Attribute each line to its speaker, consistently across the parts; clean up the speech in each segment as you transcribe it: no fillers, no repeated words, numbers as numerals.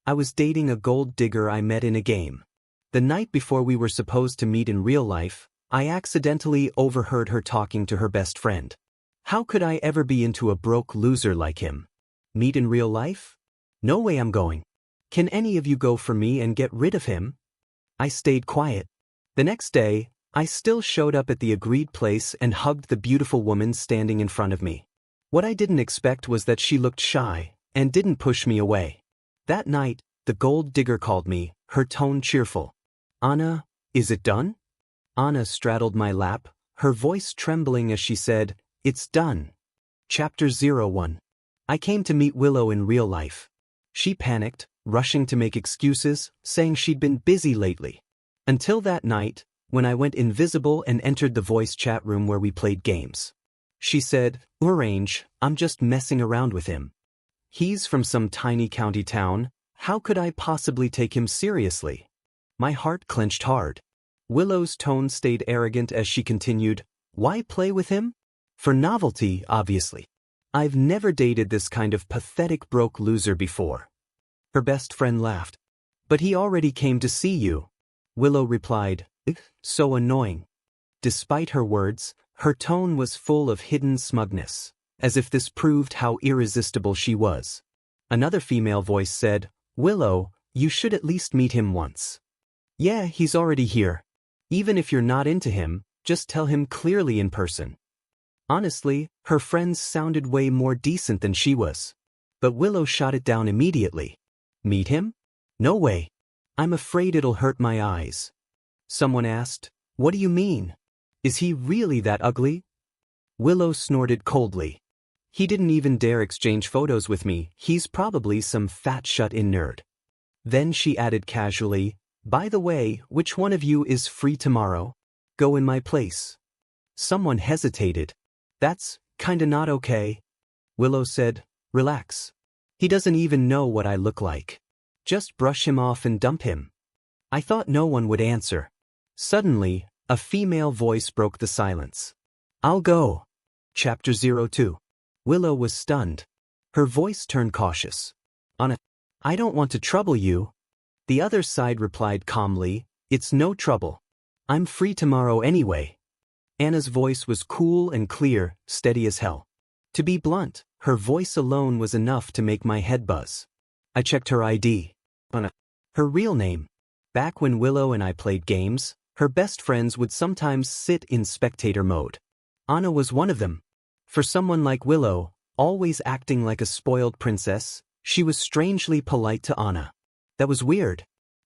Speaker 1: I was dating a gold digger I met in a game. The night before we were supposed to meet in real life, I accidentally overheard her talking to her best friend. How could I ever be into a broke loser like him? Meet in real life? No way I'm going. Can any of you go for me and get rid of him? I stayed quiet. The next day, I still showed up at the agreed place and hugged the beautiful woman standing in front of me. What I didn't expect was that she looked shy and didn't push me away. That night, the gold digger called me, her tone cheerful. Anna, is it done? Anna straddled my lap, her voice trembling as she said, It's done. Chapter 01. I came to meet Willow in real life. She panicked, rushing to make excuses, saying she'd been busy lately. Until that night, when I went invisible and entered the voice chat room where we played games. She said, Orange, I'm just messing around with him. He's from some tiny county town, how could I possibly take him seriously? My heart clenched hard. Willow's tone stayed arrogant as she continued, Why play with him? For novelty, obviously. I've never dated this kind of pathetic broke loser before. Her best friend laughed. But he already came to see you. Willow replied, So annoying. Despite her words, her tone was full of hidden smugness, as if this proved how irresistible she was. Another female voice said, Willow, you should at least meet him once. Yeah, he's already here. Even if you're not into him, just tell him clearly in person. Honestly, her friends sounded way more decent than she was. But Willow shot it down immediately. Meet him? No way. I'm afraid it'll hurt my eyes. Someone asked, What do you mean? Is he really that ugly? Willow snorted coldly. He didn't even dare exchange photos with me, he's probably some fat shut-in nerd. Then she added casually, By the way, which one of you is free tomorrow? Go in my place. Someone hesitated. That's kinda not okay. Willow said, Relax. He doesn't even know what I look like. Just brush him off and dump him. I thought no one would answer. Suddenly, a female voice broke the silence. I'll go. Chapter 02. Willow was stunned. Her voice turned cautious. Anna, I don't want to trouble you. The other side replied calmly, It's no trouble. I'm free tomorrow anyway. Anna's voice was cool and clear, steady as hell. To be blunt, her voice alone was enough to make my head buzz. I checked her ID. Anna. Her real name. Back when Willow and I played games, her best friends would sometimes sit in spectator mode. Anna was one of them. For someone like Willow, always acting like a spoiled princess, she was strangely polite to Anna. That was weird.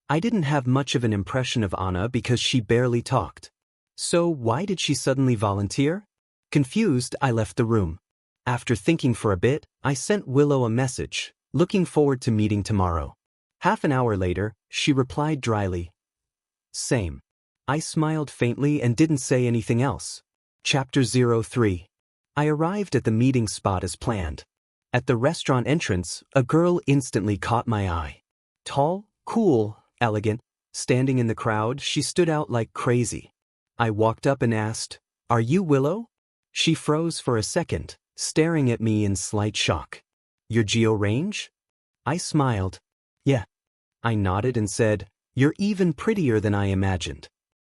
Speaker 1: I didn't have much of an impression of Anna because she barely talked. So why did she suddenly volunteer? Confused, I left the room. After thinking for a bit, I sent Willow a message, looking forward to meeting tomorrow. Half an hour later, she replied dryly. Same. I smiled faintly and didn't say anything else. Chapter 03. I arrived at the meeting spot as planned. At the restaurant entrance, a girl instantly caught my eye. Tall, cool, elegant, standing in the crowd, she stood out like crazy. I walked up and asked, Are you Willow? She froze for a second, staring at me in slight shock. You're Geo Range? I smiled. Yeah. I nodded and said, You're even prettier than I imagined.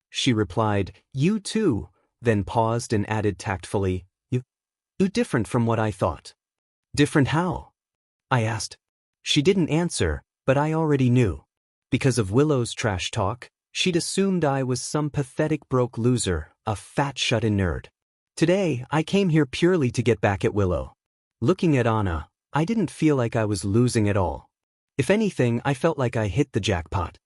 Speaker 1: She replied, You too, then paused and added tactfully, You different from what I thought. Different how? I asked. She didn't answer, but I already knew. Because of Willow's trash talk, she'd assumed I was some pathetic broke loser, a fat shut-in nerd. Today, I came here purely to get back at Willow. Looking at Anna, I didn't feel like I was losing at all. If anything, I felt like I hit the jackpot.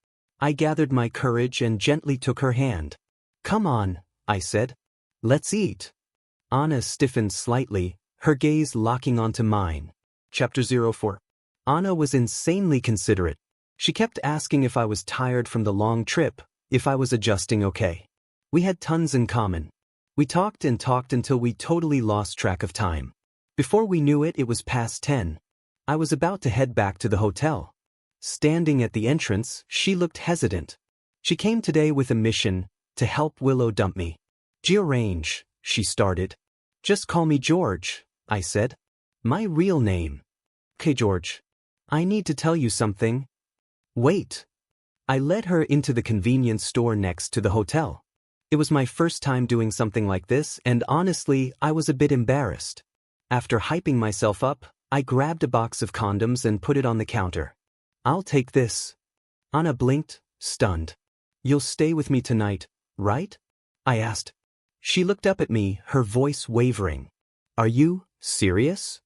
Speaker 1: I gathered my courage and gently took her hand. Come on, I said. Let's eat. Anna stiffened slightly, her gaze locking onto mine. Chapter 04. Anna was insanely considerate. She kept asking if I was tired from the long trip, if I was adjusting okay. We had tons in common. We talked and talked until we totally lost track of time. Before we knew it, it was past 10. I was about to head back to the hotel. Standing at the entrance, she looked hesitant. She came today with a mission, to help Willow dump me. Geo Range, she started. Just call me George, I said. My real name. Okay, George. I need to tell you something. Wait. I led her into the convenience store next to the hotel. It was my first time doing something like this, and honestly, I was a bit embarrassed. After hyping myself up, I grabbed a box of condoms and put it on the counter. I'll take this. Anna blinked, stunned. You'll stay with me tonight, right? I asked. She looked up at me, her voice wavering. Are you serious?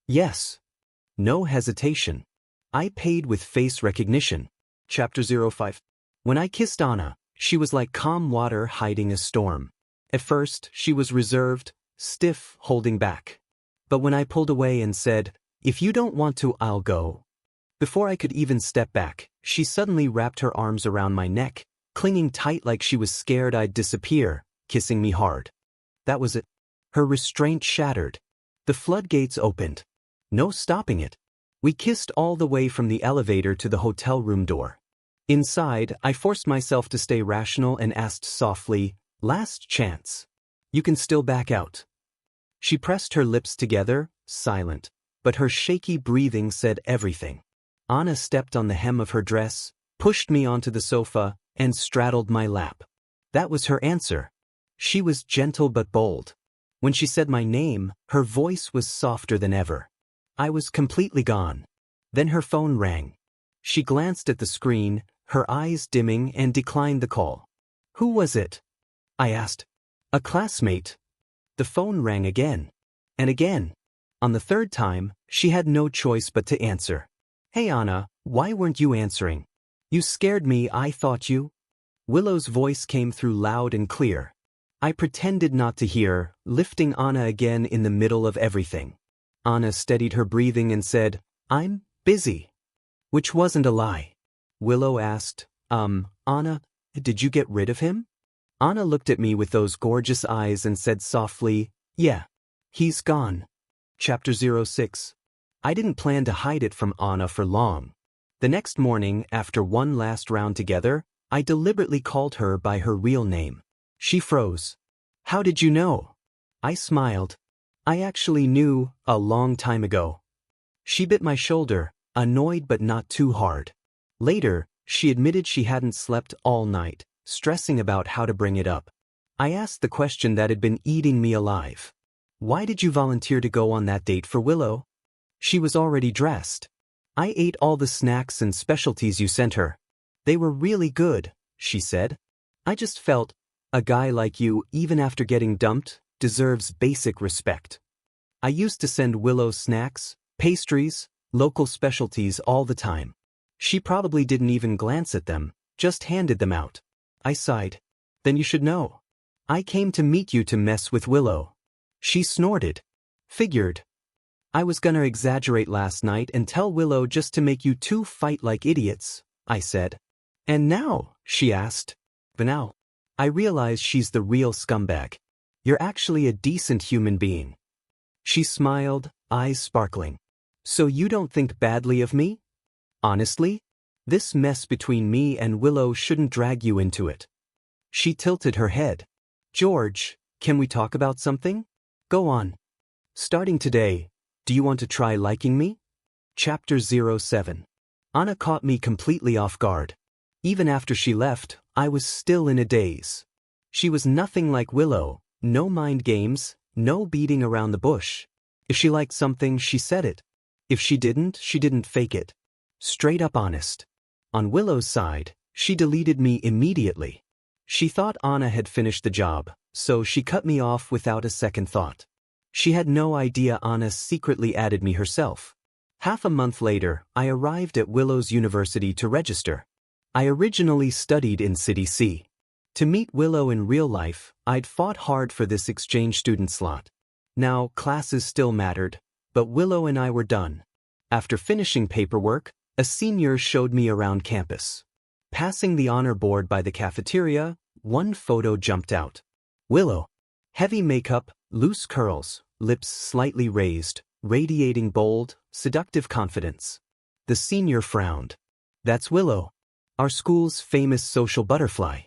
Speaker 1: Yes. No hesitation. I paid with face recognition. Chapter 05. When I kissed Anna, she was like calm water hiding a storm. At first, she was reserved, stiff, holding back. But when I pulled away and said, "If you don't want to, I'll go." Before I could even step back, she suddenly wrapped her arms around my neck, clinging tight like she was scared I'd disappear, kissing me hard. That was it. Her restraint shattered. The floodgates opened. No stopping it. We kissed all the way from the elevator to the hotel room door. Inside, I forced myself to stay rational and asked softly, "Last chance. You can still back out." She pressed her lips together, silent, but her shaky breathing said everything. Anna stepped on the hem of her dress, pushed me onto the sofa, and straddled my lap. That was her answer. She was gentle but bold. When she said my name, her voice was softer than ever. I was completely gone. Then her phone rang. She glanced at the screen, her eyes dimming, and declined the call. Who was it? I asked. A classmate. The phone rang again. And again. On the third time, she had no choice but to answer. Hey Anna, why weren't you answering? You scared me, I thought you. Willow's voice came through loud and clear. I pretended not to hear, lifting Anna again in the middle of everything. Anna steadied her breathing and said, "I'm busy." Which wasn't a lie. Willow asked, Anna, did you get rid of him? Anna looked at me with those gorgeous eyes and said softly, "Yeah, he's gone." Chapter 06. I didn't plan to hide it from Anna for long. The next morning, after one last round together, I deliberately called her by her real name. She froze. How did you know? I smiled. I actually knew, a long time ago. She bit my shoulder, annoyed but not too hard. Later, she admitted she hadn't slept all night, stressing about how to bring it up. I asked the question that had been eating me alive. Why did you volunteer to go on that date for Willow? She was already dressed. I ate all the snacks and specialties you sent her. They were really good, she said. I just felt, a guy like you, even after getting dumped, deserves basic respect. I used to send Willow snacks, pastries, local specialties all the time. She probably didn't even glance at them, just handed them out. I sighed. Then you should know. I came to meet you to mess with Willow. She snorted. Figured. I was gonna exaggerate last night and tell Willow just to make you two fight like idiots, I said. And now, she asked. But now, I realize she's the real scumbag. You're actually a decent human being. She smiled, eyes sparkling. So you don't think badly of me? Honestly? This mess between me and Willow shouldn't drag you into it. She tilted her head. George, can we talk about something? Go on. Starting today, do you want to try liking me? Chapter 07. Anna caught me completely off guard. Even after she left, I was still in a daze. She was nothing like Willow, no mind games, no beating around the bush. If she liked something, she said it. If she didn't fake it. Straight up honest. On Willow's side, she deleted me immediately. She thought Anna had finished the job, so she cut me off without a second thought. She had no idea Anna secretly added me herself. Half a month later, I arrived at Willow's University to register. I originally studied in City C. To meet Willow in real life, I'd fought hard for this exchange student slot. Now, classes still mattered, but Willow and I were done. After finishing paperwork, a senior showed me around campus. Passing the honor board by the cafeteria, one photo jumped out. Willow. Heavy makeup, loose curls, lips slightly raised, radiating bold, seductive confidence. The senior frowned. That's Willow. Our school's famous social butterfly.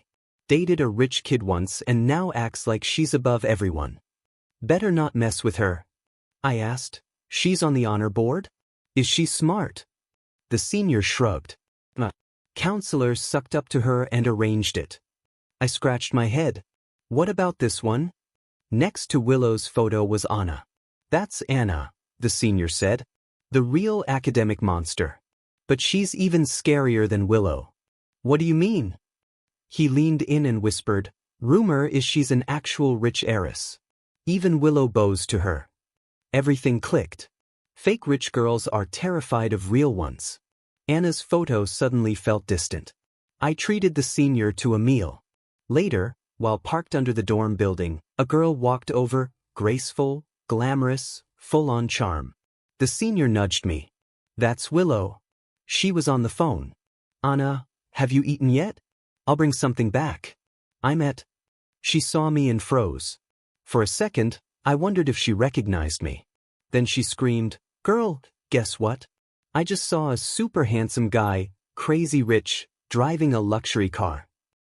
Speaker 1: Dated a rich kid once and now acts like she's above everyone. Better not mess with her. I asked. She's on the honor board? Is she smart? The senior shrugged. Counselor sucked up to her and arranged it. I scratched my head. What about this one? Next to Willow's photo was Anna. That's Anna, the senior said. The real academic monster. But she's even scarier than Willow. What do you mean? He leaned in and whispered, rumor is she's an actual rich heiress. Even Willow bows to her. Everything clicked. Fake rich girls are terrified of real ones. Anna's photo suddenly felt distant. I treated the senior to a meal. Later, while parked under the dorm building, a girl walked over, graceful, glamorous, full on charm. The senior nudged me. That's Willow. She was on the phone. Anna, have you eaten yet? I'll bring something back. I'm at. She saw me and froze. For a second, I wondered if she recognized me. Then she screamed, girl, guess what? I just saw a super handsome guy, crazy rich, driving a luxury car.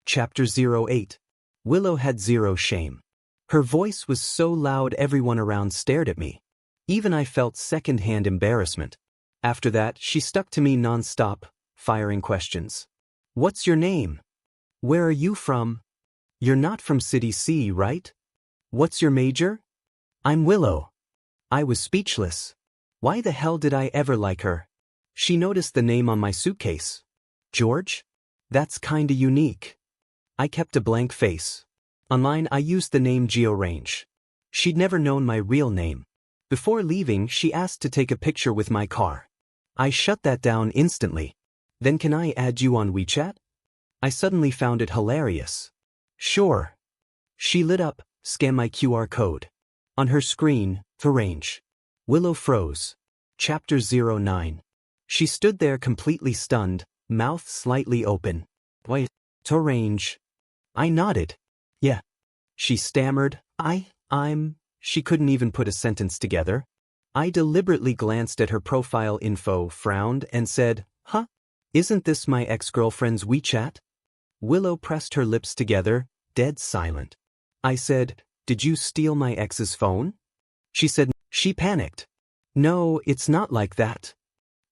Speaker 1: Chapter 08. Willow had zero shame. Her voice was so loud everyone around stared at me. Even I felt second-hand embarrassment. After that, she stuck to me non-stop, firing questions. What's your name? Where are you from? You're not from City C, right? What's your major? I'm Willow. I was speechless. Why the hell did I ever like her? She noticed the name on my suitcase. George? That's kinda unique. I kept a blank face. Online I used the name GeoRange. She'd never known my real name. Before leaving, she asked to take a picture with my car. I shut that down instantly. Then can I add you on WeChat? I suddenly found it hilarious. Sure. She lit up, scanned my QR code. On her screen, GeoRange. Willow froze. Chapter 09. She stood there completely stunned, mouth slightly open. Wait, GeoRange. I nodded. Yeah. She stammered, She couldn't even put a sentence together. I deliberately glanced at her profile info, frowned, and said, huh? Isn't this my ex-girlfriend's WeChat? Willow pressed her lips together, dead silent. I said, did you steal my ex's phone? She said, she panicked. No, it's not like that.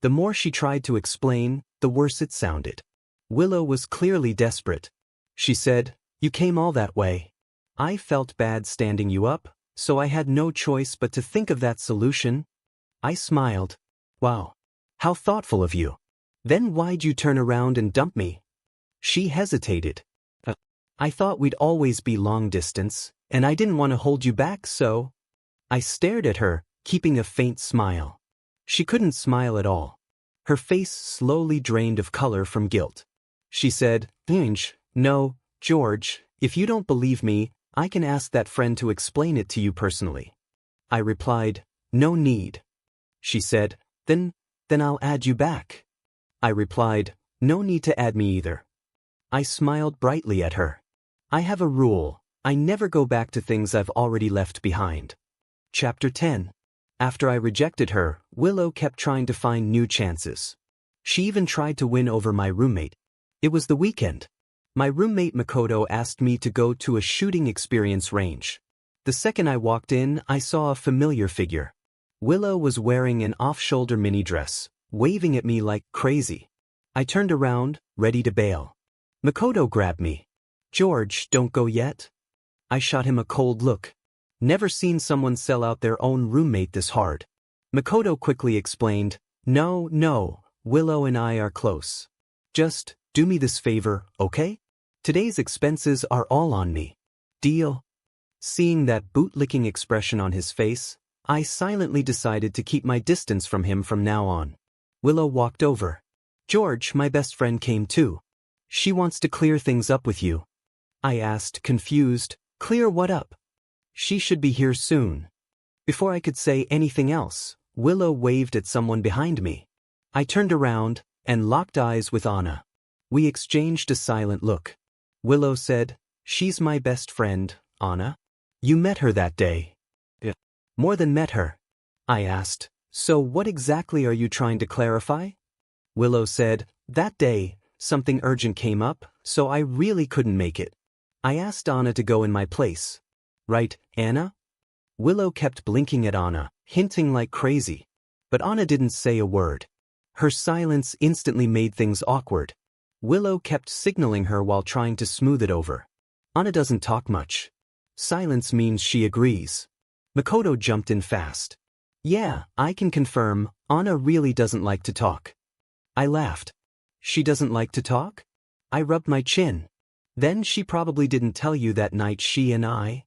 Speaker 1: The more she tried to explain, the worse it sounded. Willow was clearly desperate. She said, you came all that way. I felt bad standing you up, so I had no choice but to think of that solution. I smiled. Wow. How thoughtful of you. Then why'd you turn around and dump me? She hesitated. I thought we'd always be long distance, and I didn't want to hold you back, so. I stared at her, keeping a faint smile. She couldn't smile at all. Her face slowly drained of color from guilt. She said, no, George, if you don't believe me, I can ask that friend to explain it to you personally. I replied, no need. She said, then I'll add you back. I replied, no need to add me either. I smiled brightly at her. I have a rule, I never go back to things I've already left behind. Chapter 10. After I rejected her, Willow kept trying to find new chances. She even tried to win over my roommate. It was the weekend. My roommate Makoto asked me to go to a shooting experience range. The second I walked in, I saw a familiar figure. Willow was wearing an off-shoulder mini dress, waving at me like crazy. I turned around, ready to bail. Makoto grabbed me. George, don't go yet. I shot him a cold look. Never seen someone sell out their own roommate this hard. Makoto quickly explained, no, Willow and I are close. Just do me this favor, okay? Today's expenses are all on me. Deal? Seeing that bootlicking expression on his face, I silently decided to keep my distance from him from now on. Willow walked over. George, my best friend, came too. She wants to clear things up with you. I asked, confused, clear what up? She should be here soon. Before I could say anything else, Willow waved at someone behind me. I turned around and locked eyes with Anna. We exchanged a silent look. Willow said, she's my best friend, Anna. You met her that day. Yeah. More than met her. I asked, so what exactly are you trying to clarify? Willow said, that day, something urgent came up, so I really couldn't make it. I asked Anna to go in my place. Right, Anna? Willow kept blinking at Anna, hinting like crazy. But Anna didn't say a word. Her silence instantly made things awkward. Willow kept signaling her while trying to smooth it over. Anna doesn't talk much. Silence means she agrees. Makoto jumped in fast. Yeah, I can confirm, Anna really doesn't like to talk. I laughed. She doesn't like to talk? I rubbed my chin. Then she probably didn't tell you that night she and I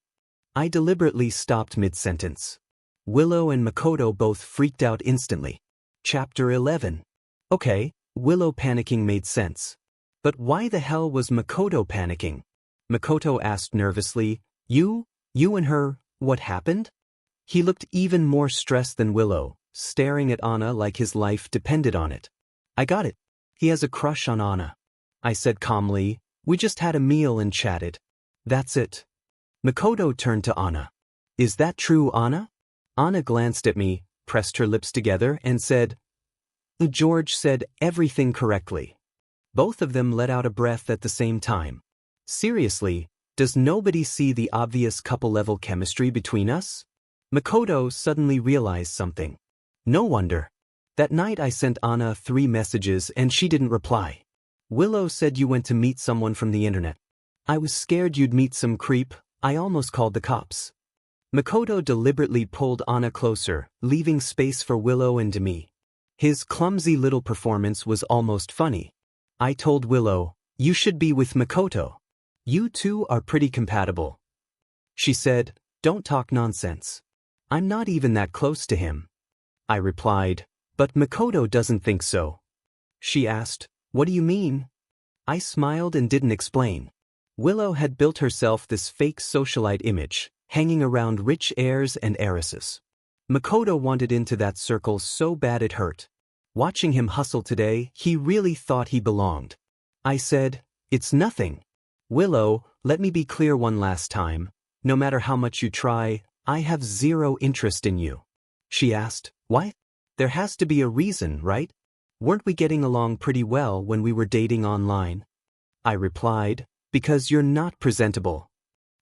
Speaker 1: deliberately stopped mid-sentence. Willow and Makoto both freaked out instantly. Chapter 11. Okay, Willow panicking made sense. But why the hell was Makoto panicking? Makoto asked nervously, You and her, what happened? He looked even more stressed than Willow, staring at Anna like his life depended on it. I got it. He has a crush on Anna. I said calmly, we just had a meal and chatted. That's it. Makoto turned to Anna. Is that true, Anna? Anna glanced at me, pressed her lips together, and said, George said everything correctly. Both of them let out a breath at the same time. Seriously, does nobody see the obvious couple-level chemistry between us? Makoto suddenly realized something. No wonder. That night I sent Anna 3 messages and she didn't reply. Willow said you went to meet someone from the internet. I was scared you'd meet some creep, I almost called the cops. Makoto deliberately pulled Anna closer, leaving space for Willow and me. His clumsy little performance was almost funny. I told Willow, you should be with Makoto. You two are pretty compatible. She said, don't talk nonsense. I'm not even that close to him. I replied, but Makoto doesn't think so. She asked, what do you mean? I smiled and didn't explain. Willow had built herself this fake socialite image, hanging around rich heirs and heiresses. Makoto wanted into that circle so bad it hurt. Watching him hustle today, he really thought he belonged. I said, it's nothing. Willow, let me be clear one last time. No matter how much you try, I have zero interest in you. She asked, why? There has to be a reason, right? Weren't we getting along pretty well when we were dating online? I replied, because you're not presentable.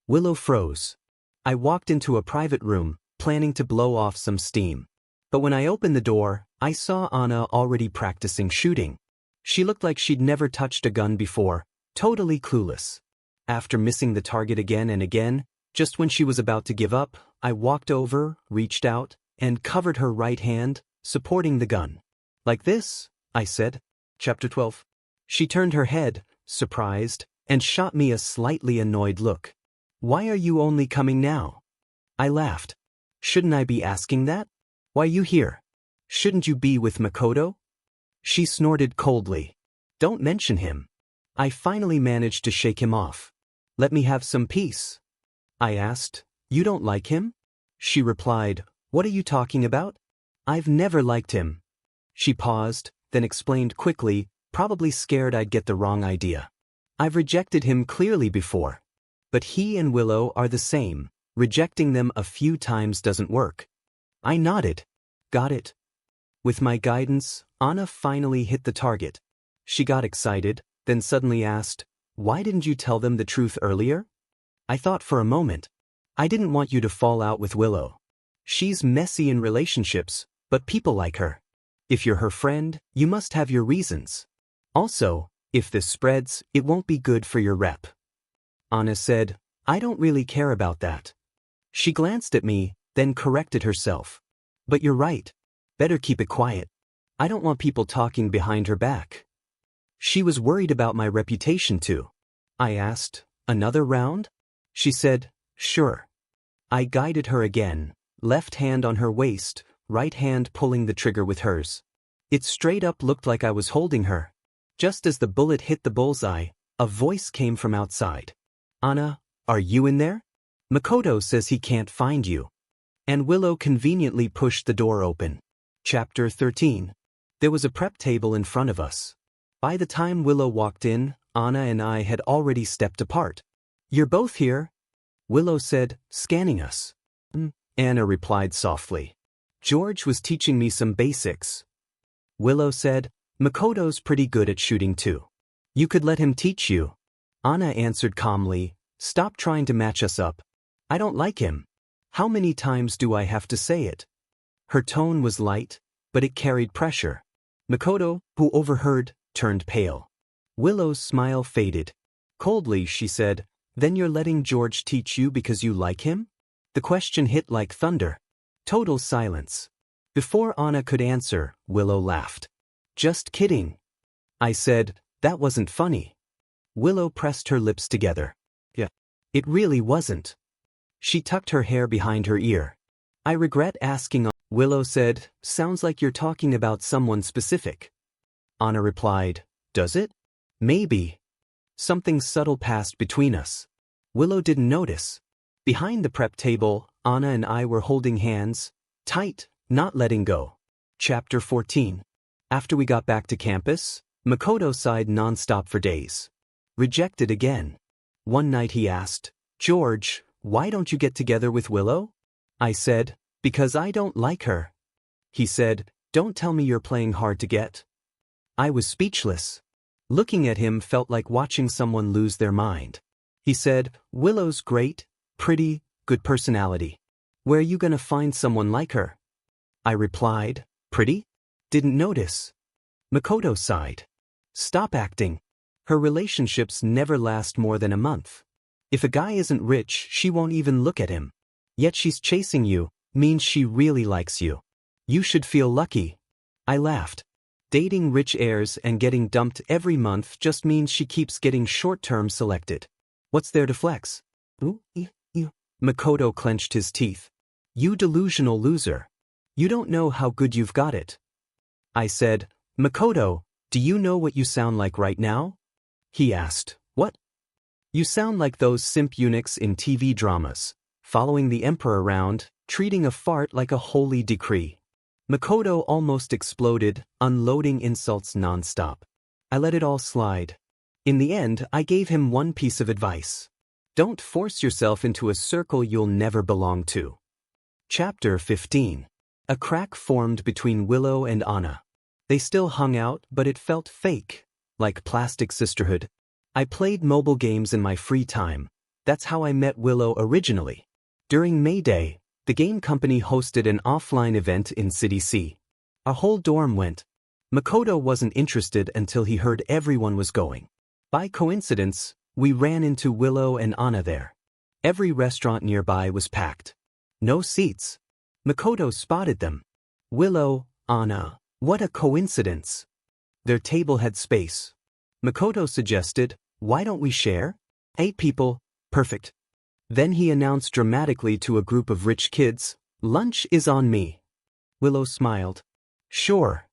Speaker 1: Willow froze. I walked into a private room, planning to blow off some steam. But when I opened the door, I saw Anna already practicing shooting. She looked like she'd never touched a gun before, totally clueless. After missing the target again and again, just when she was about to give up, I walked over, reached out, and covered her right hand, supporting the gun. Like this, I said. Chapter 12. She turned her head, surprised, and shot me a slightly annoyed look. Why are you only coming now? I laughed. Shouldn't I be asking that? Why you here? Shouldn't you be with Makoto? She snorted coldly. Don't mention him. I finally managed to shake him off. Let me have some peace. I asked, you don't like him? She replied, what are you talking about? I've never liked him. She paused, then explained quickly, probably scared I'd get the wrong idea. I've rejected him clearly before. But he and Willow are the same. Rejecting them a few times doesn't work. I nodded. Got it. With my guidance, Anna finally hit the target. She got excited, then suddenly asked, why didn't you tell them the truth earlier? I thought for a moment. I didn't want you to fall out with Willow. She's messy in relationships, but people like her. If you're her friend, you must have your reasons. Also, if this spreads, it won't be good for your rep. Anna said, I don't really care about that. She glanced at me, then corrected herself. But you're right. Better keep it quiet. I don't want people talking behind her back. She was worried about my reputation too. I asked, another round? She said, sure. I guided her again, left hand on her waist, right hand pulling the trigger with hers. It straight up looked like I was holding her. Just as the bullet hit the bullseye, a voice came from outside. Anna, are you in there? Makoto says he can't find you. And Willow conveniently pushed the door open. Chapter 13. There was a prep table in front of us. By the time Willow walked in, Anna and I had already stepped apart. You're both here? Willow said, scanning us. Anna replied softly. George was teaching me some basics. Willow said, Makoto's pretty good at shooting too. You could let him teach you. Anna answered calmly, stop trying to match us up. I don't like him. How many times do I have to say it? Her tone was light, but it carried pressure. Makoto, who overheard, turned pale. Willow's smile faded. Coldly, she said, "Then you're letting George teach you because you like him?" The question hit like thunder. Total silence. Before Anna could answer, Willow laughed. "Just kidding." I said, "That wasn't funny." Willow pressed her lips together. "Yeah. It really wasn't." She tucked her hair behind her ear. "I regret asking." Willow said, "Sounds like you're talking about someone specific." Anna replied, "Does it?" "Maybe." Something subtle passed between us. Willow didn't notice. Behind the prep table, Anna and I were holding hands, tight, not letting go. Chapter 14. After we got back to campus, Makoto sighed nonstop for days. Rejected again. One night he asked, "George, why don't you get together with Willow?" I said, "Because I don't like her." He said, "Don't tell me you're playing hard to get." I was speechless. Looking at him felt like watching someone lose their mind. He said, "Willow's great, pretty, good personality. Where are you gonna find someone like her?" I replied, "Pretty? Didn't notice." Makoto sighed. "Stop acting. Her relationships never last more than a month. If a guy isn't rich, she won't even look at him. Yet she's chasing you, means she really likes you. You should feel lucky." I laughed. Dating rich heirs and getting dumped every month just means she keeps getting short-term selected. What's there to flex? Ooh, Makoto clenched his teeth. "You delusional loser. You don't know how good you've got it." I said, "Makoto, do you know what you sound like right now?" He asked, "What?" "You sound like those simp eunuchs in TV dramas, following the emperor around, treating a fart like a holy decree." Makoto almost exploded, unloading insults nonstop. I let it all slide. In the end, I gave him one piece of advice. Don't force yourself into a circle you'll never belong to. Chapter 15. A crack formed between Willow and Anna. They still hung out, but it felt fake, like plastic sisterhood. I played mobile games in my free time. That's how I met Willow originally. During May Day, the game company hosted an offline event in City C. Our whole dorm went. Makoto wasn't interested until he heard everyone was going. By coincidence, we ran into Willow and Anna there. Every restaurant nearby was packed. No seats. Makoto spotted them. "Willow, Anna, what a coincidence." Their table had space. Makoto suggested, "Why don't we share? 8 people, perfect." Then he announced dramatically to a group of rich kids, "Lunch is on me." Willow smiled. "Sure."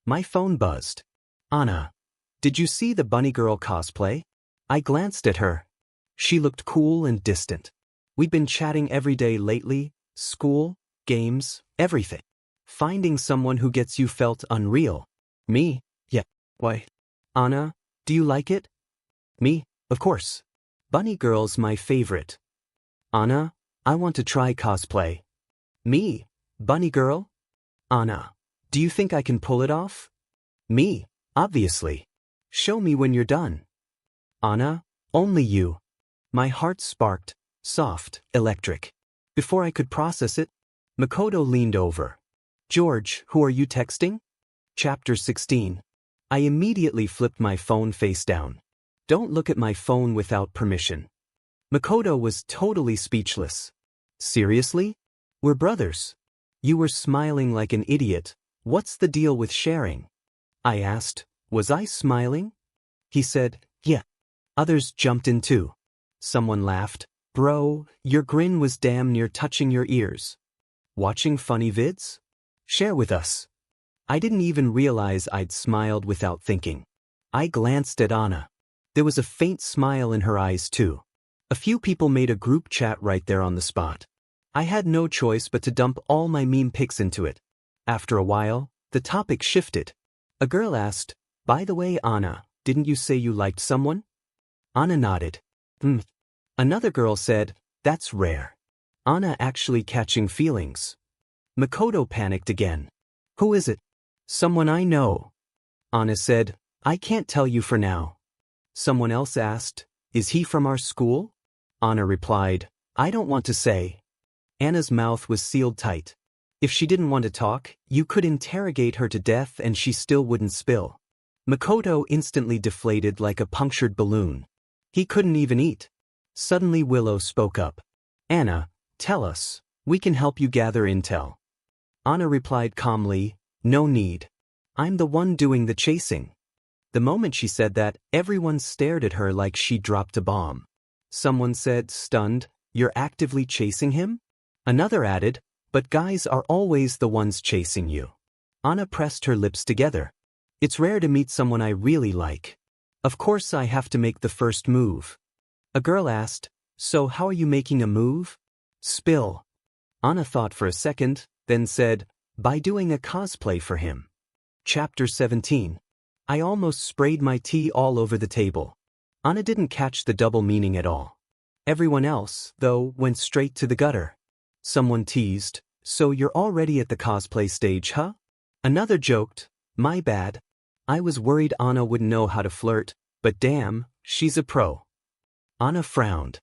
Speaker 1: My phone buzzed. "Anna, did you see the bunny girl cosplay?" I glanced at her. She looked cool and distant. We'd been chatting every day lately, school, games, everything. Finding someone who gets you felt unreal. Me? Yeah. Why? "Anna, do you like it?" Me? Of course. "Bunny girl's my favorite." "Anna, I want to try cosplay." Me? Bunny girl? "Anna, do you think I can pull it off?" Me? Obviously. "Show me when you're done." "Anna, only you." My heart sparked, soft, electric. Before I could process it, Makoto leaned over. "George, who are you texting?" Chapter 16. I immediately flipped my phone face down. Don't look at my phone without permission. Makoto was totally speechless. "Seriously? We're brothers." "You were smiling like an idiot. What's the deal with sharing?" I asked. Was I smiling? He said, "Yeah." Others jumped in too. Someone laughed. "Bro, your grin was damn near touching your ears." "Watching funny vids? Share with us." I didn't even realize I'd smiled without thinking. I glanced at Anna. There was a faint smile in her eyes too. A few people made a group chat right there on the spot. I had no choice but to dump all my meme pics into it. After a while, the topic shifted. A girl asked, "By the way, Anna, didn't you say you liked someone?" Anna nodded. Another girl said, "That's rare. Anna actually catching feelings." Makoto panicked again. "Who is it?" "Someone I know." Anna said, "I can't tell you for now." Someone else asked, "Is he from our school?" Anna replied, "I don't want to say." Anna's mouth was sealed tight. If she didn't want to talk, you could interrogate her to death and she still wouldn't spill. Makoto instantly deflated like a punctured balloon. He couldn't even eat. Suddenly Willow spoke up. Anna, tell us. We can help you gather intel. Anna replied calmly, no need. I'm the one doing the chasing. The moment she said that, everyone stared at her like she dropped a bomb. Someone said, stunned, you're actively chasing him? Another added, but guys are always the ones chasing you. Anna pressed her lips together. It's rare to meet someone I really like. Of course I have to make the first move. A girl asked, so how are you making a move? Spill. Anna thought for a second, then said, by doing a cosplay for him. Chapter 17. I almost sprayed my tea all over the table. Anna didn't catch the double meaning at all. Everyone else, though, went straight to the gutter. Someone teased, so you're already at the cosplay stage, huh? Another joked, my bad. I was worried Anna wouldn't know how to flirt, but damn, she's a pro. Anna frowned.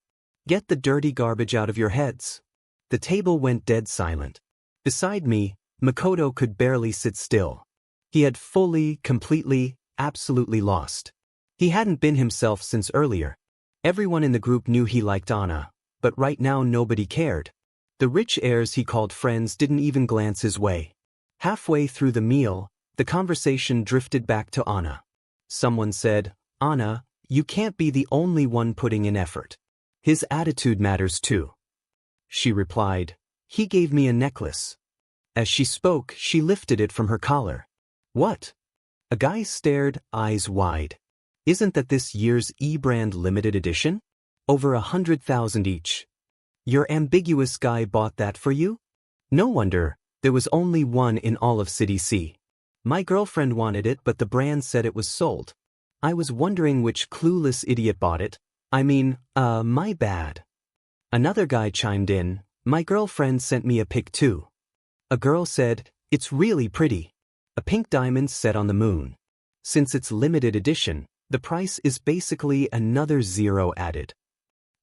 Speaker 1: Get the dirty garbage out of your heads. The table went dead silent. Beside me, Makoto could barely sit still. He had fully, completely, absolutely lost. He hadn't been himself since earlier. Everyone in the group knew he liked Anna, but right now nobody cared. The rich heirs he called friends didn't even glance his way. Halfway through the meal, the conversation drifted back to Anna. Someone said, Anna, you can't be the only one putting in effort. His attitude matters too. She replied, he gave me a necklace. As she spoke, she lifted it from her collar. What? A guy stared, eyes wide. Isn't that this year's E-brand limited edition? Over 100,000 each. Your ambiguous guy bought that for you? No wonder, there was only one in all of City C. My girlfriend wanted it but the brand said it was sold. I was wondering which clueless idiot bought it. My bad. Another guy chimed in, my girlfriend sent me a pic too. A girl said, it's really pretty. A pink diamond set on the moon. Since it's limited edition, the price is basically another zero added.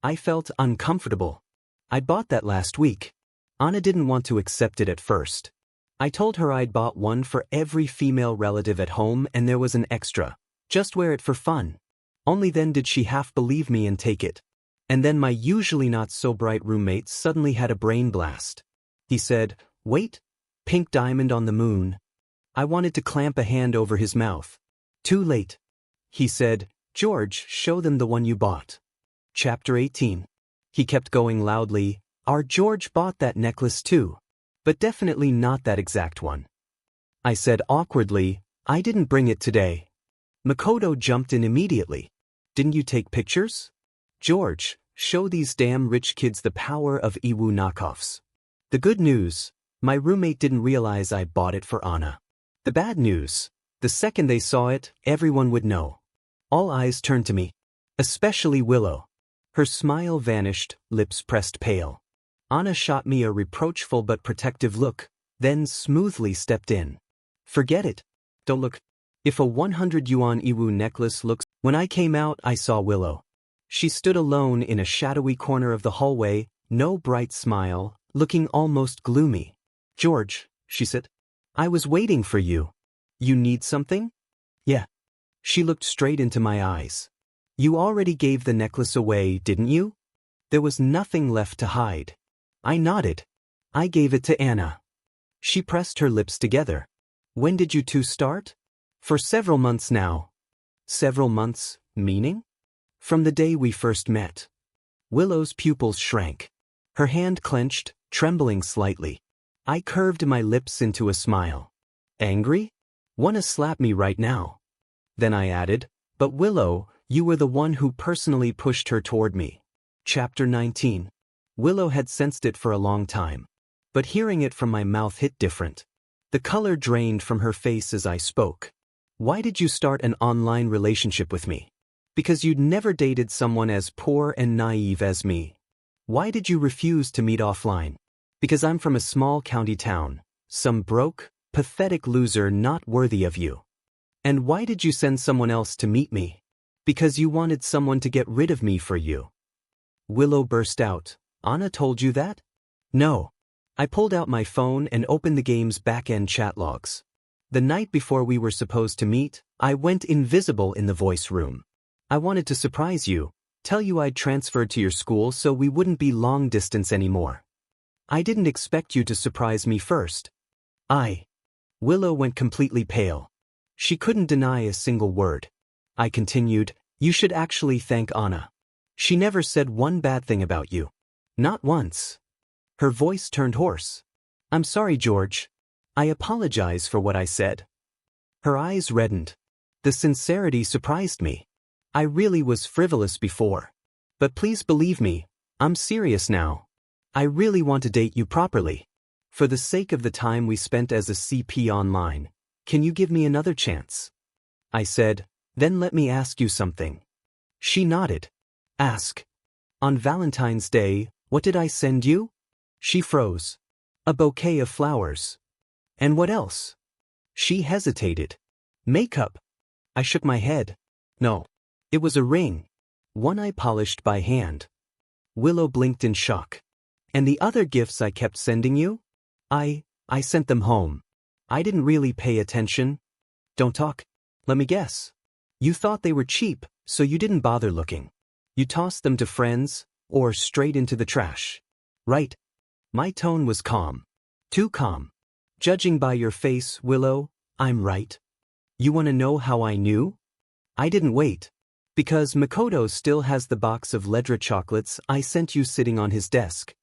Speaker 1: I felt uncomfortable. I bought that last week. Anna didn't want to accept it at first. I told her I'd bought one for every female relative at home and there was an extra. Just wear it for fun. Only then did she half believe me and take it. And then my usually not so bright roommate suddenly had a brain blast. He said, wait, pink diamond on the moon. I wanted to clamp a hand over his mouth. Too late. He said, George, show them the one you bought. Chapter 18. He kept going loudly, our George bought that necklace too. But definitely not that exact one. I said awkwardly, I didn't bring it today. Makoto jumped in immediately. Didn't you take pictures? George, show these damn rich kids the power of Iwu knockoffs. The good news, my roommate didn't realize I bought it for Anna. The bad news, the second they saw it, everyone would know. All eyes turned to me. Especially Willow. Her smile vanished, lips pressed pale. Anna shot me a reproachful but protective look, then smoothly stepped in. Forget it. Don't look. If a 100 yuan Iwu necklace looks. When I came out, I saw Willow. She stood alone in a shadowy corner of the hallway, no bright smile, looking almost gloomy. George, she said. I was waiting for you. You need something? Yeah. She looked straight into my eyes. You already gave the necklace away, didn't you? There was nothing left to hide. I nodded. I gave it to Anna. She pressed her lips together. When did you two start? For several months now. Several months, meaning? From the day we first met. Willow's pupils shrank. Her hand clenched, trembling slightly. I curved my lips into a smile. Angry? Wanna slap me right now? Then I added, but Willow, you were the one who personally pushed her toward me. Chapter 19. Willow had sensed it for a long time. But hearing it from my mouth hit different. The color drained from her face as I spoke. Why did you start an online relationship with me? Because you'd never dated someone as poor and naive as me. Why did you refuse to meet offline? Because I'm from a small county town, some broke, pathetic loser not worthy of you. And why did you send someone else to meet me? Because you wanted someone to get rid of me for you. Willow burst out. Anna told you that? No. I pulled out my phone and opened the game's back-end chat logs. The night before we were supposed to meet, I went invisible in the voice room. I wanted to surprise you, tell you I'd transferred to your school so we wouldn't be long distance anymore. I didn't expect you to surprise me first. Willow went completely pale. She couldn't deny a single word. I continued, you should actually thank Anna. She never said one bad thing about you. Not once. Her voice turned hoarse. I'm sorry, George. I apologize for what I said. Her eyes reddened. The sincerity surprised me. I really was frivolous before. But please believe me, I'm serious now. I really want to date you properly. For the sake of the time we spent as a CP online, can you give me another chance? I said, then let me ask you something. She nodded. Ask. On Valentine's Day, what did I send you? She froze. A bouquet of flowers. And what else? She hesitated. Makeup. I shook my head. No. It was a ring. One I polished by hand. Willow blinked in shock. And the other gifts I kept sending you? I sent them home. I didn't really pay attention. Don't talk. Let me guess. You thought they were cheap, so you didn't bother looking. You tossed them to friends, or straight into the trash. Right. My tone was calm. Too calm. Judging by your face, Willow, I'm right. You want to know how I knew? I didn't wait. Because Makoto still has the box of Ledra chocolates I sent you sitting on his desk.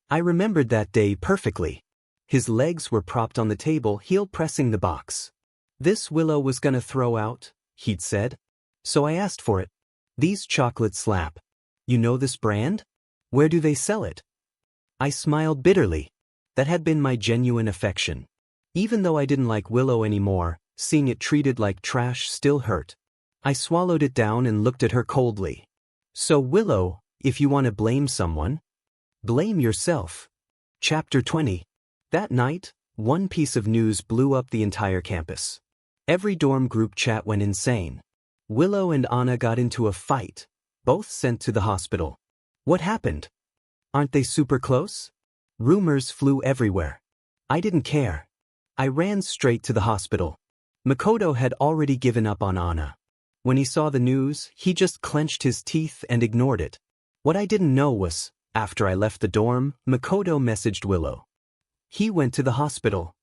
Speaker 1: I remembered that day perfectly. His legs were propped on the table, heel pressing the box. This Willow was gonna throw out, he'd said. So I asked for it. These chocolates slap. You know this brand? Where do they sell it? I smiled bitterly. That had been my genuine affection. Even though I didn't like Willow anymore, seeing it treated like trash still hurt. I swallowed it down and looked at her coldly. So Willow, if you want to blame someone, blame yourself. Chapter 20. That night, one piece of news blew up the entire campus. Every dorm group chat went insane. Willow and Anna got into a fight, both sent to the hospital. What happened? Aren't they super close? Rumors flew everywhere. I didn't care. I ran straight to the hospital. Makoto had already given up on Anna. When he saw the news, he just clenched his teeth and ignored it. What I didn't know was, after I left the dorm, Makoto messaged Willow. He went to the hospital.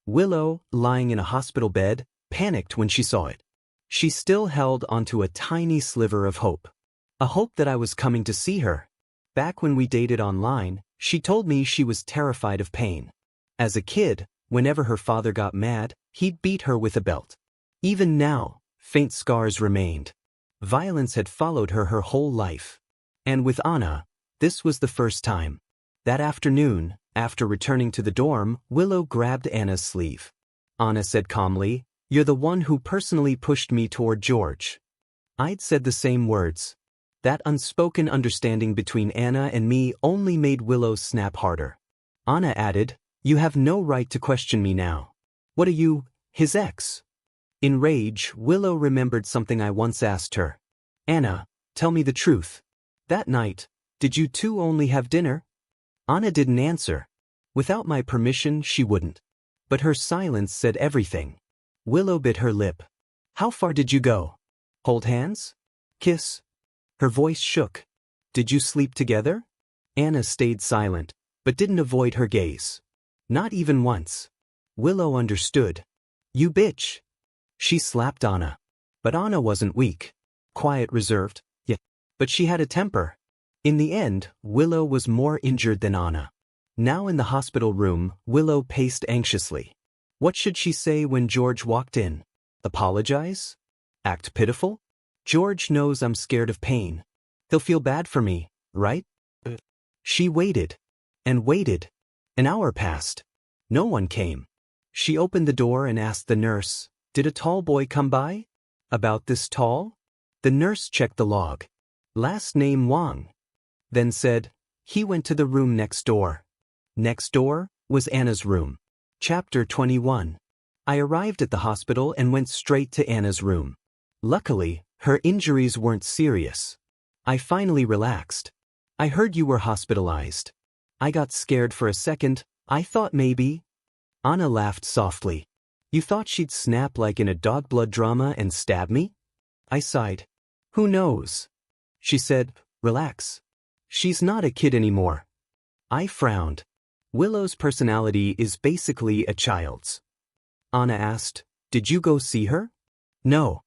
Speaker 1: Willow, lying in a hospital bed, panicked when she saw it. She still held onto a tiny sliver of hope. A hope that I was coming to see her. Back when we dated online, she told me she was terrified of pain. As a kid, whenever her father got mad, he'd beat her with a belt. Even now, faint scars remained. Violence had followed her whole life. And with Anna, this was the first time. That afternoon, after returning to the dorm, Willow grabbed Anna's sleeve. Anna said calmly, "You're the one who personally pushed me toward George." I'd said the same words. That unspoken understanding between Anna and me only made Willow snap harder. Anna added, "You have no right to question me now. What are you, his ex?" In rage, Willow remembered something I once asked her. "Anna, tell me the truth. That night, did you two only have dinner?" Anna didn't answer. Without my permission, she wouldn't. But her silence said everything. Willow bit her lip. "How far did you go? Hold hands? Kiss?" Her voice shook. "Did you sleep together?" Anna stayed silent, but didn't avoid her gaze. Not even once. Willow understood. "You bitch." She slapped Anna. But Anna wasn't weak. Quiet, reserved, yet. But she had a temper. In the end, Willow was more injured than Anna. Now in the hospital room, Willow paced anxiously. What should she say when George walked in? Apologize? Act pitiful? George knows I'm scared of pain. He'll feel bad for me, right? She waited. And waited. An hour passed. No one came. She opened the door and asked the nurse, "Did a tall boy come by?" "About this tall?" The nurse checked the log. "Last name Wang." Then said, "He went to the room next door." Next door was Anna's room. Chapter 21. I arrived at the hospital and went straight to Anna's room. Luckily, her injuries weren't serious. I finally relaxed. "I heard you were hospitalized." I got scared for a second. I thought maybe. Anna laughed softly. You thought she'd snap like in a dog blood drama and stab me? I sighed. Who knows? She said, relax. She's not a kid anymore. I frowned. Willow's personality is basically a child's. Anna asked, did you go see her? No.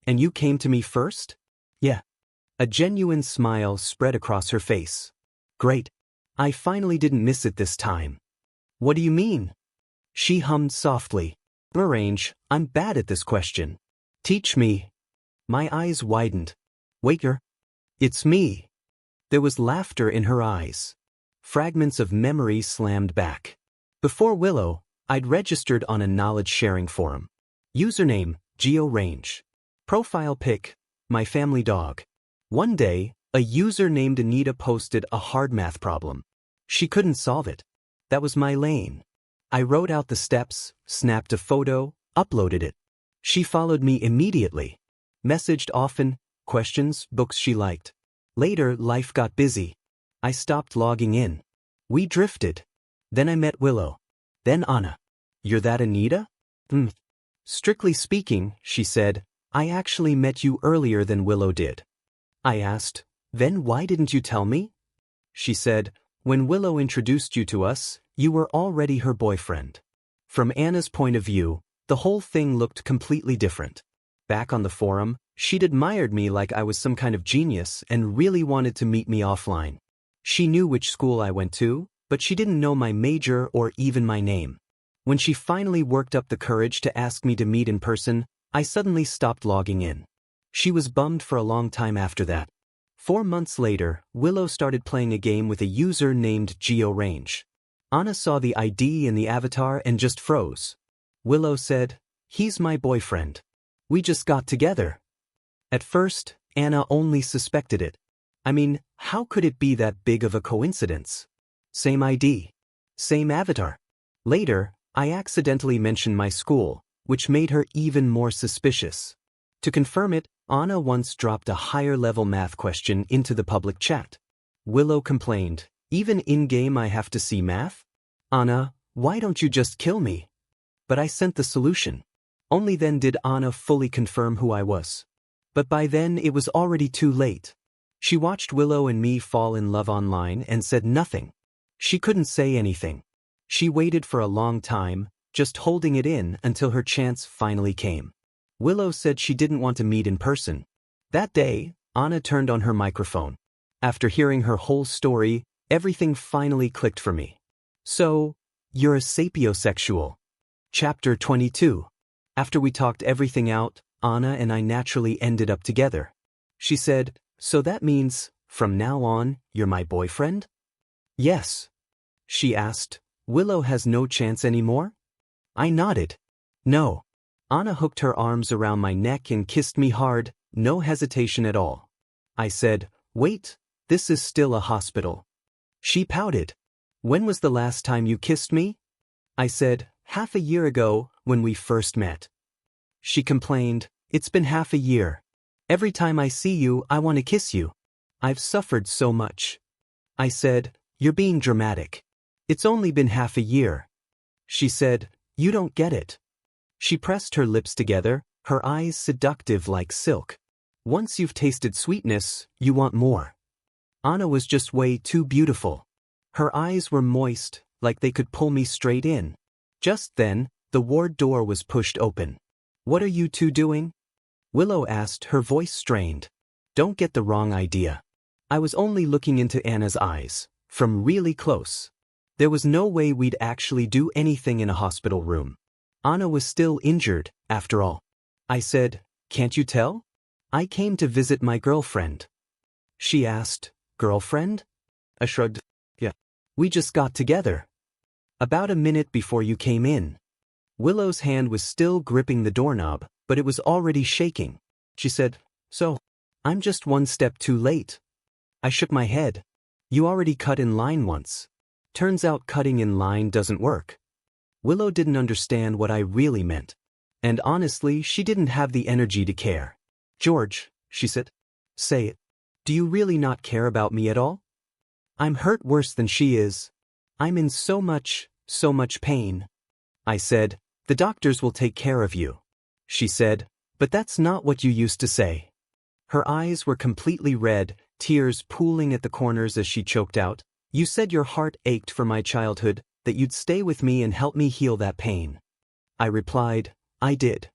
Speaker 1: And you came to me first? Yeah. A genuine smile spread across her face. Great. I finally didn't miss it this time. What do you mean? She hummed softly. Arrange, I'm bad at this question. Teach me. My eyes widened. Waker. It's me. There was laughter in her eyes. Fragments of memory slammed back. Before Willow, I'd registered on a knowledge-sharing forum. Username, GeoRange. Profile pic, my family dog. One day, a user named Anita posted a hard math problem. She couldn't solve it. That was my lane. I wrote out the steps, snapped a photo, uploaded it. She followed me immediately. Messaged often, questions, books she liked. Later, life got busy. I stopped logging in. We drifted. Then I met Willow. Then Anna. You're that Anita? Strictly speaking, she said, I actually met you earlier than Willow did. I asked, then why didn't you tell me? She said, when Willow introduced you to us, you were already her boyfriend. From Anna's point of view, the whole thing looked completely different. Back on the forum, she'd admired me like I was some kind of genius and really wanted to meet me offline. She knew which school I went to, but she didn't know my major or even my name. When she finally worked up the courage to ask me to meet in person, I suddenly stopped logging in. She was bummed for a long time after that. 4 months later, Willow started playing a game with a user named GeoRange. Anna saw the ID in the avatar and just froze. Willow said, he's my boyfriend. We just got together. At first, Anna only suspected it. I mean, how could it be that big of a coincidence? Same ID. Same avatar. Later, I accidentally mentioned my school, which made her even more suspicious. To confirm it, Anna once dropped a higher-level math question into the public chat. Willow complained, even in-game I have to see math? Anna, why don't you just kill me? But I sent the solution. Only then did Anna fully confirm who I was. But by then it was already too late. She watched Willow and me fall in love online and said nothing. She couldn't say anything. She waited for a long time, just holding it in until her chance finally came. Willow said she didn't want to meet in person. That day, Anna turned on her microphone. After hearing her whole story, everything finally clicked for me. So, you're a sapiosexual. Chapter 22. After we talked everything out, Anna and I naturally ended up together. She said, so that means, from now on, you're my boyfriend? Yes. She asked, Willow has no chance anymore? I nodded. No. Anna hooked her arms around my neck and kissed me hard, no hesitation at all. I said, wait, this is still a hospital. She pouted. When was the last time you kissed me? I said, half a year ago, when we first met. She complained, it's been half a year. Every time I see you, I want to kiss you. I've suffered so much. I said, you're being dramatic. It's only been half a year. She said, you don't get it. She pressed her lips together, her eyes seductive like silk. Once you've tasted sweetness, you want more. Anna was just way too beautiful. Her eyes were moist, like they could pull me straight in. Just then, the ward door was pushed open. What are you two doing? Willow asked, her voice strained. Don't get the wrong idea. I was only looking into Anna's eyes, from really close. There was no way we'd actually do anything in a hospital room. Anna was still injured, after all. I said, can't you tell? I came to visit my girlfriend. She asked, girlfriend? I shrugged. Yeah. We just got together. About a minute before you came in. Willow's hand was still gripping the doorknob, but it was already shaking. She said, so, I'm just one step too late. I shook my head. You already cut in line once. Turns out cutting in line doesn't work. Willow didn't understand what I really meant. And honestly, she didn't have the energy to care. George, she said. Say it. Do you really not care about me at all? I'm hurt worse than she is. I'm in so much pain. I said, The doctors will take care of you, she said, but that's not what you used to say. Her eyes were completely red, tears pooling at the corners as she choked out, you said your heart ached for my childhood, that you'd stay with me and help me heal that pain. I replied, I did.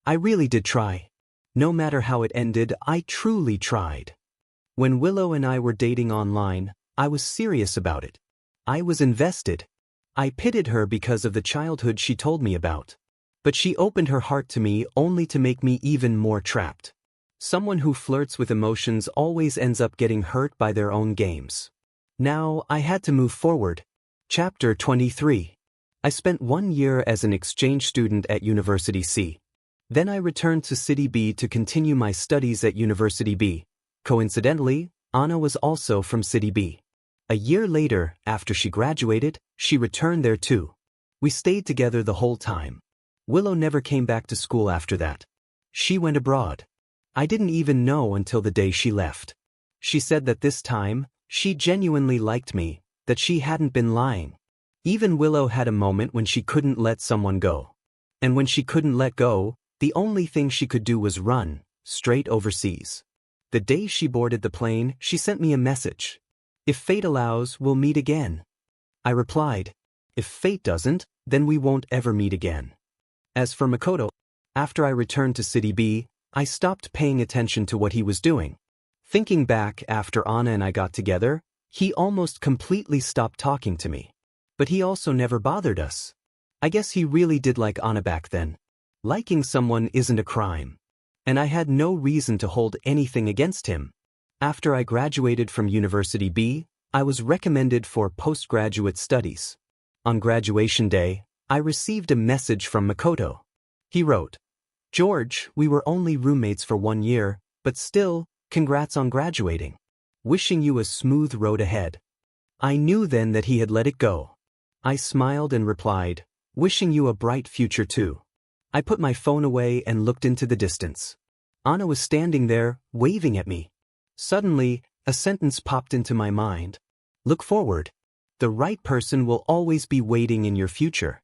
Speaker 1: I really did try. No matter how it ended, I truly tried. When Willow and I were dating online, I was serious about it. I was invested. I pitied her because of the childhood she told me about. But she opened her heart to me only to make me even more trapped. Someone who flirts with emotions always ends up getting hurt by their own games. Now, I had to move forward. Chapter 23. I spent 1 year as an exchange student at University C. Then I returned to City B to continue my studies at University B. Coincidentally, Anna was also from City B. A year later, after she graduated, she returned there too. We stayed together the whole time. Willow never came back to school after that. She went abroad. I didn't even know until the day she left. She said that this time, she genuinely liked me, that she hadn't been lying. Even Willow had a moment when she couldn't let someone go. And when she couldn't let go, the only thing she could do was run, straight overseas. The day she boarded the plane, she sent me a message. If fate allows, we'll meet again. I replied, if fate doesn't, then we won't ever meet again. As for Makoto, after I returned to City B, I stopped paying attention to what he was doing. Thinking back after Anna and I got together, he almost completely stopped talking to me. But he also never bothered us. I guess he really did like Anna back then. Liking someone isn't a crime. And I had no reason to hold anything against him. After I graduated from University B, I was recommended for postgraduate studies. On graduation day, I received a message from Makoto. He wrote, George, we were only roommates for 1 year, but still, congrats on graduating. Wishing you a smooth road ahead. I knew then that he had let it go. I smiled and replied, wishing you a bright future too. I put my phone away and looked into the distance. Anna was standing there, waving at me. Suddenly, a sentence popped into my mind. Look forward. The right person will always be waiting in your future.